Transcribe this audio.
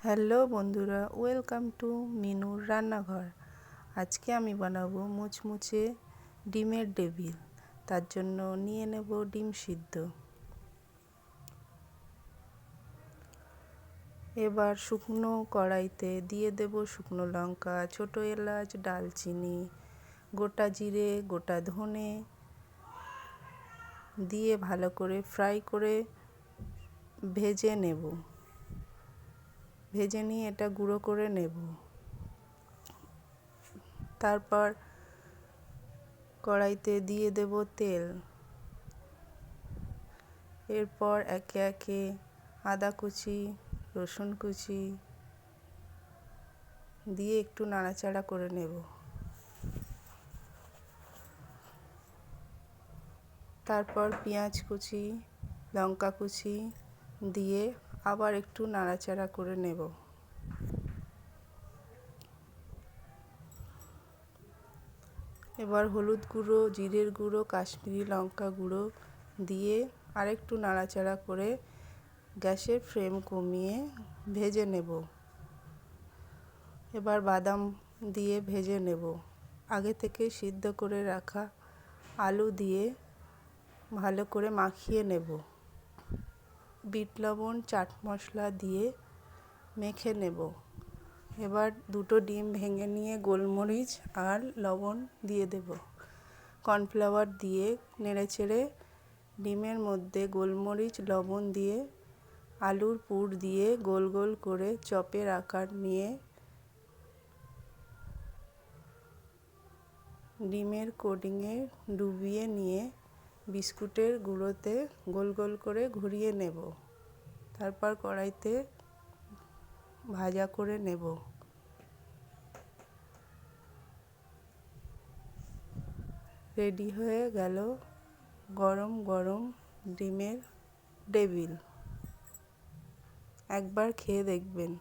Hello বন্ধুরা, welcome to মিনুর রান্নাঘর। আজকে আমি বানাবো মুচমুচে ডিমের ডেভিল। তার জন্য নিয়ে নেব ডিম সিদ্ধ। এবার শুকনো কড়াইতে দিয়ে দেব শুকনো লঙ্কা, ছোট এলাচ, ডালচিনি, গোটা জিরে, গোটা ধনে দিয়ে ভালো করে ফ্রাই করে ভেজে নেব। ভেজে নিয়ে এটা গুঁড়ো করে নেব। তারপর কড়াইতে দিয়ে দেব তেল। এরপর একে একে আদা কুচি, রসুন কুচি দিয়ে একটু নাড়াচাড়া করে নেব। তারপর পেঁয়াজ কুচি, লঙ্কা কুচি দিয়ে আবার একটু নাড়াচাড়া করে নেব। এবার হলুদ গুঁড়ো, জিরের গুঁড়ো, কাশ্মীরি লঙ্কা গুঁড়ো দিয়ে আরেকটু নাড়াচাড়া করে গ্যাসের ফ্লেম কমিয়ে ভেজে নেব। এবার বাদাম দিয়ে ভেজে নেব। আগে থেকে সিদ্ধ করে রাখা আলু দিয়ে ভালো করে মাখিয়ে নেব। বিট লবণ, চাট মশলা দিয়ে মেখে নেব। এবার দুটো ডিম ভেঙে নিয়ে গোলমরিচ আর লবণ দিয়ে দেব। কর্নফ্লাওয়ার দিয়ে নেড়েচেড়ে ডিমের মধ্যে গোলমরিচ, লবণ দিয়ে আলুর পুর দিয়ে গোল গোল করে চপের আকার নিয়ে ডিমের কোটিংয়ে ডুবিয়ে নিয়ে বিস্কুটের গুঁড়োতে গোল গোল করে ঘুরিয়ে নেব। তারপর কড়াইতে ভাজা করে নেব। রেডি হয়ে গেল গরম গরম ডিমের ডেভিল। একবার খেয়ে দেখবেন।